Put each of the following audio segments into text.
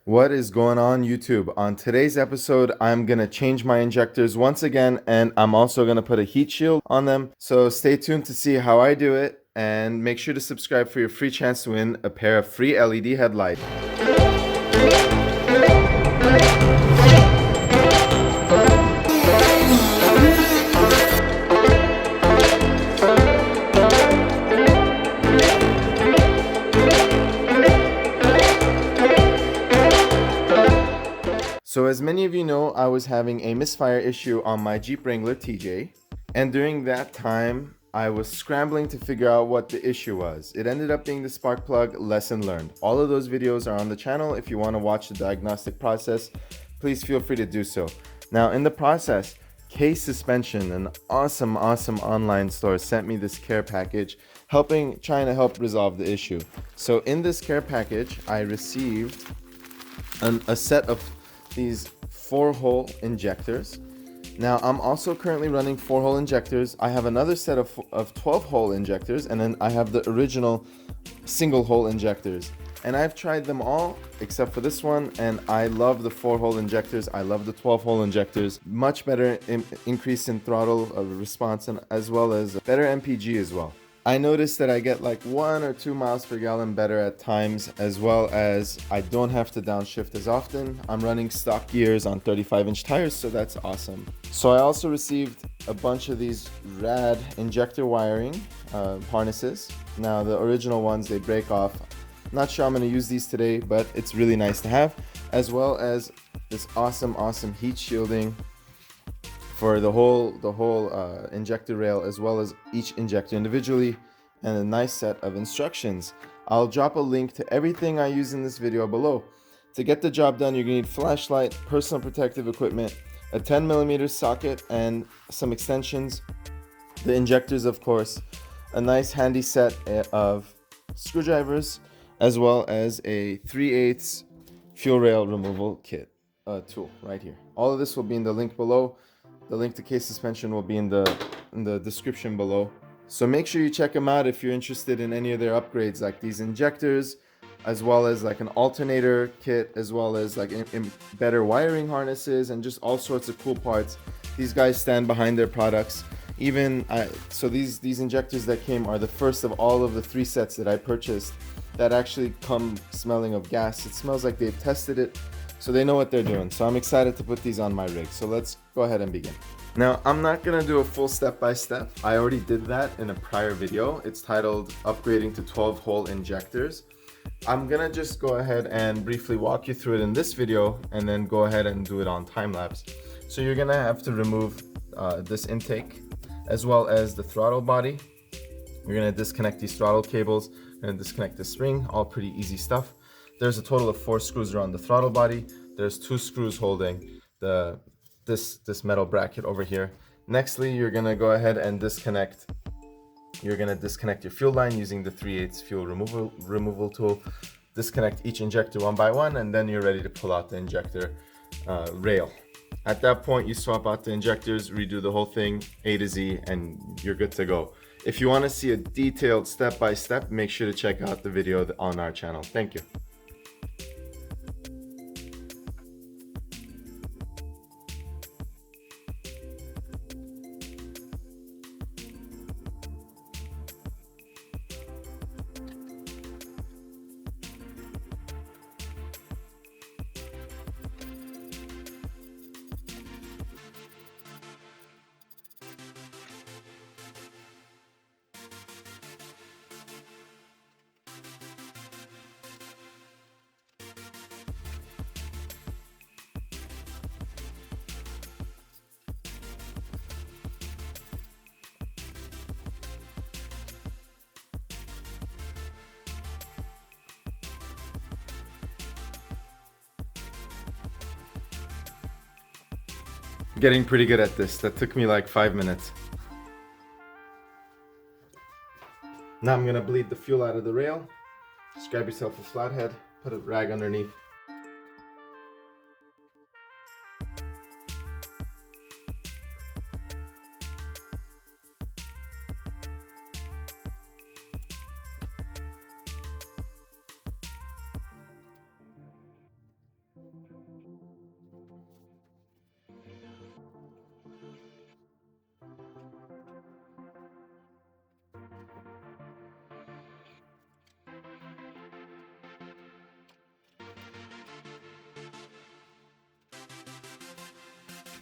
What is going on, YouTube? On today's episode, I'm going to change my injectors once again, and I'm also going to put a heat shield on them. So stay tuned to see how I do it, and make sure to subscribe for your free chance to win a pair of free LED headlights. So as many of you know, I was having a misfire issue on my Jeep Wrangler TJ, and during that time, I was scrambling to figure out what the issue was. It ended up being the spark plug. Lesson learned. All of those videos are on the channel. If you want to watch the diagnostic process, please feel free to do so. Now in the process, Case Suspension, an awesome online store, sent me this care package trying to help resolve the issue. So in this care package, I received a set of these 4-hole injectors. Now I'm also currently running 4-hole injectors. I have another set of 12-hole injectors, and then I have the original single-hole injectors. And I've tried them all except for this one, and I love the 4-hole injectors. I love the 12-hole injectors. Much better increase in throttle response, and as well as better MPG as well. I noticed that I get like 1 or 2 miles per gallon better at times, as well as I don't have to downshift as often. I'm running stock gears on 35-inch tires, so that's awesome. So I also received a bunch of these rad injector wiring harnesses. Now the original ones, they break off. Not sure I'm going to use these today, but it's really nice to have, as well as this awesome heat shielding for the whole injector rail, as well as each injector individually, and a nice set of instructions. I'll drop a link to everything I use in this video below. To get the job done, you're gonna need flashlight, personal protective equipment, a 10mm socket, and some extensions, the injectors of course, a nice handy set of screwdrivers, as well as a 3/8 fuel rail removal kit tool right here. All of this will be in the link below. The link to Case Suspension will be in the description below. So make sure you check them out if you're interested in any of their upgrades, like these injectors, as well as like an alternator kit, as well as like better wiring harnesses, and just all sorts of cool parts. These guys stand behind their products. So these injectors that came are the first of all of the 3 sets that I purchased that actually come smelling of gas. It smells like they've tested it, so they know what they're doing. So I'm excited to put these on my rig. So let's go ahead and begin. Now, I'm not gonna do a full step-by-step. I already did that in a prior video. It's titled Upgrading to 12-hole Injectors. I'm gonna just go ahead and briefly walk you through it in this video, and then go ahead and do it on time-lapse. So you're gonna have to remove this intake, as well as the throttle body. You're gonna disconnect these throttle cables, and disconnect the spring, all pretty easy stuff. There's a total of 4 screws around the throttle body. There's 2 screws holding this metal bracket over here. Nextly, you're gonna go ahead and disconnect. You're gonna disconnect your fuel line using the 3/8 fuel removal tool. Disconnect each injector one by one, and then you're ready to pull out the injector rail. At that point, you swap out the injectors, redo the whole thing A to Z, and you're good to go. If you want to see a detailed step-by-step, make sure to check out the video on our channel. Thank you. Getting pretty good at this. That took me like 5 minutes. Now I'm gonna bleed the fuel out of the rail. Just grab yourself a flathead, put a rag underneath.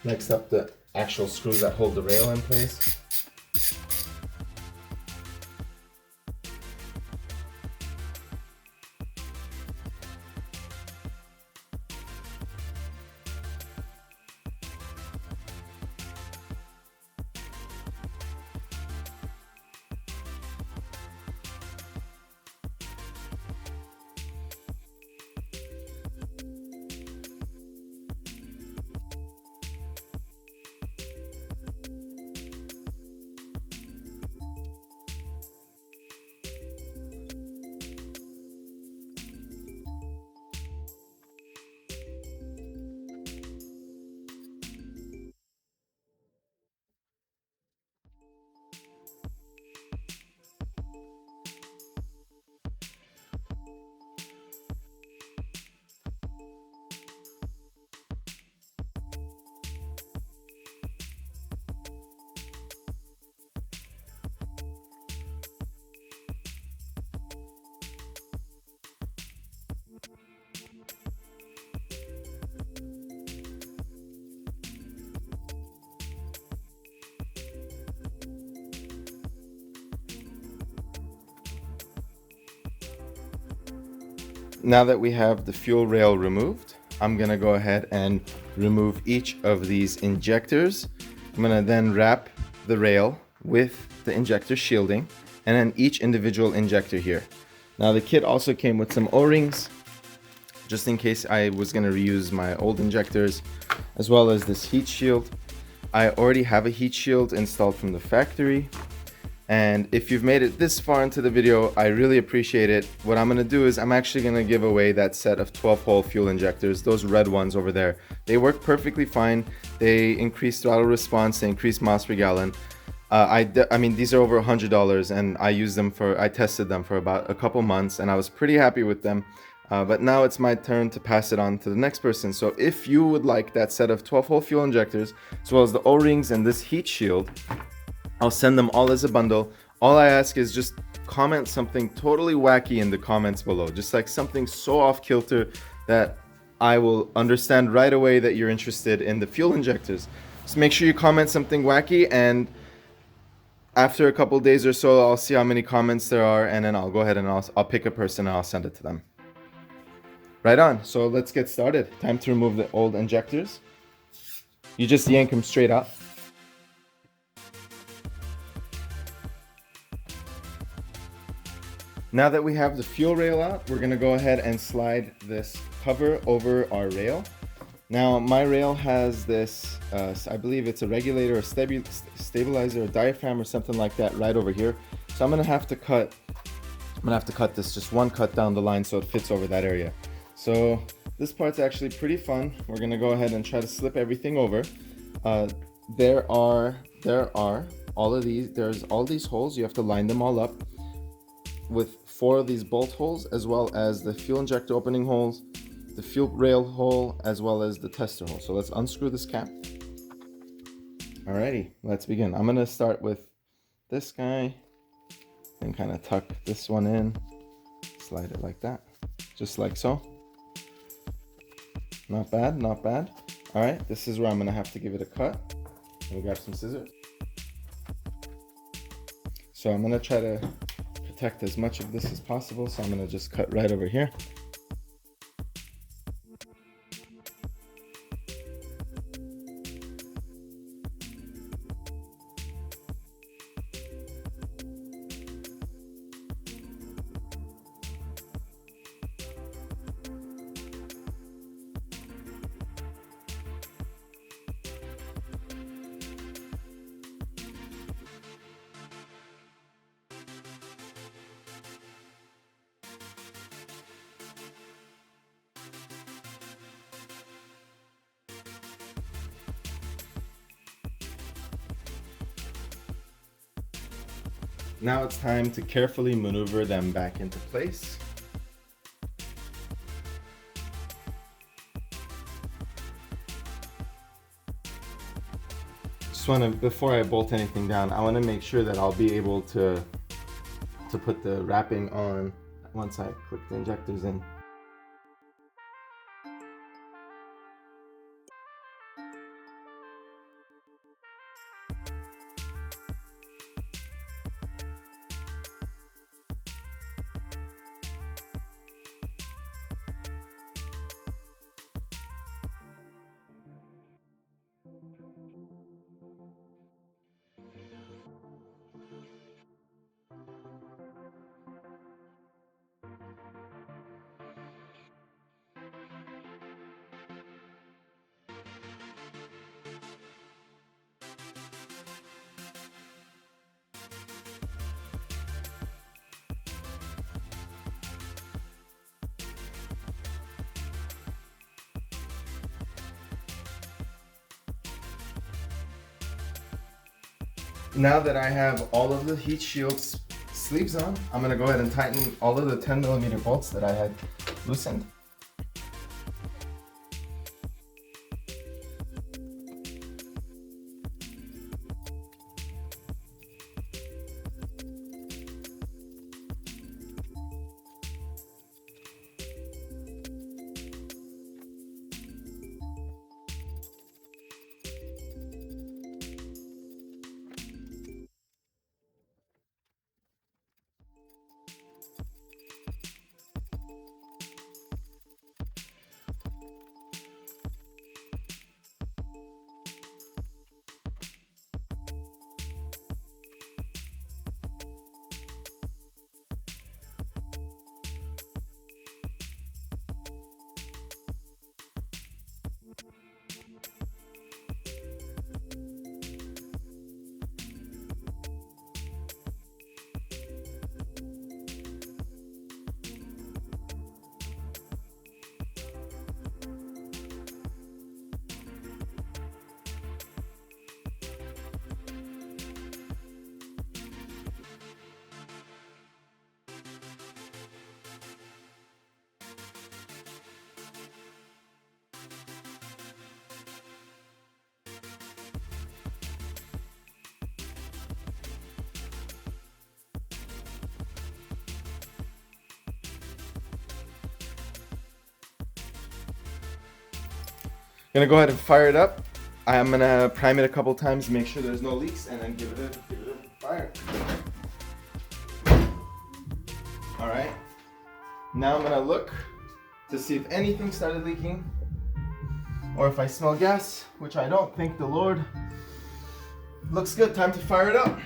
Next up, the actual screws that hold the rail in place. Now that we have the fuel rail removed, I'm gonna go ahead and remove each of these injectors. I'm gonna then wrap the rail with the injector shielding and then each individual injector here. Now the kit also came with some O-rings, just in case I was gonna reuse my old injectors, as well as this heat shield. I already have a heat shield installed from the factory. And if you've made it this far into the video, I really appreciate it. What I'm gonna do is I'm actually gonna give away that set of 12-hole fuel injectors, those red ones over there. They work perfectly fine. They increase throttle response, they increase miles per gallon. I mean, these are over $100 and I tested them for about a couple months and I was pretty happy with them. But now it's my turn to pass it on to the next person. So if you would like that set of 12-hole fuel injectors, as well as the O-rings and this heat shield, I'll send them all as a bundle. All I ask is just comment something totally wacky in the comments below. Just like something so off kilter that I will understand right away that you're interested in the fuel injectors. So make sure you comment something wacky, and after a couple days or so, I'll see how many comments there are, and then I'll go ahead and I'll pick a person and I'll send it to them. Right on, so let's get started. Time to remove the old injectors. You just yank them straight out. Now that we have the fuel rail out, we're gonna go ahead and slide this cover over our rail. Now my rail has this, I believe it's a regulator or stabilizer or diaphragm or something like that right over here. So I'm gonna have to cut this just one cut down the line so it fits over that area. So this part's actually pretty fun. We're gonna go ahead and try to slip everything over. There are all of these, there's all these holes. You have to line them all up with 4 of these bolt holes, as well as the fuel injector opening holes, the fuel rail hole, as well as the tester hole. So let's unscrew this cap. Alrighty, let's begin. I'm gonna start with this guy and kind of tuck this one in, slide it like that, just like so. Not bad, not bad. All right, this is where I'm gonna have to give it a cut. Let me grab some scissors. So I'm gonna try to protect as much of this as possible, so I'm gonna just cut right over here. Now it's time to carefully maneuver them back into place. Just want to, before I bolt anything down, I want to make sure that I'll be able to put the wrapping on once I click the injectors in. Now that I have all of the heat shield sleeves on, I'm gonna go ahead and tighten all of the 10mm bolts that I had loosened. Gonna go ahead and fire it up. I'm gonna prime it a couple times, make sure there's no leaks, and then give it a fire. All right. Now I'm gonna look to see if anything started leaking, or if I smell gas, which I don't, thank the Lord. Looks good, time to fire it up.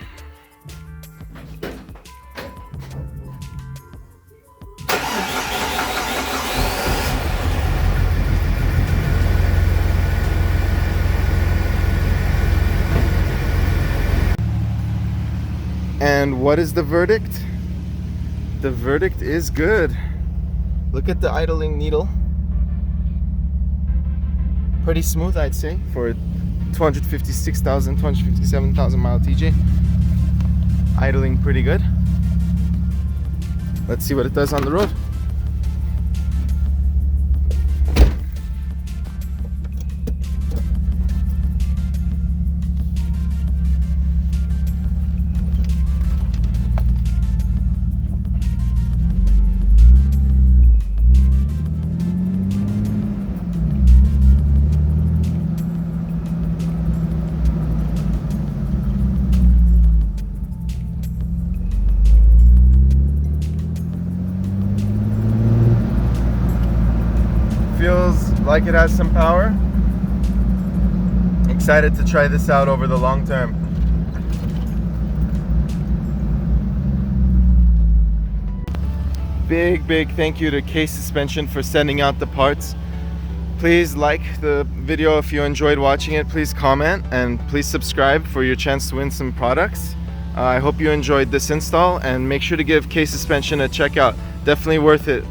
And what is the verdict? The verdict is good. Look at the idling needle. Pretty smooth, I'd say, for 256,000, 257,000 mile TJ. Idling pretty good. Let's see what it does on the road. Feels like it has some power. Excited to try this out over the long term. Big thank you to Case Suspension for sending out the parts. Please like the video if you enjoyed watching it. Please comment and please subscribe for your chance to win some products. I hope you enjoyed this install, and make sure to give Case Suspension a check out. Definitely worth it.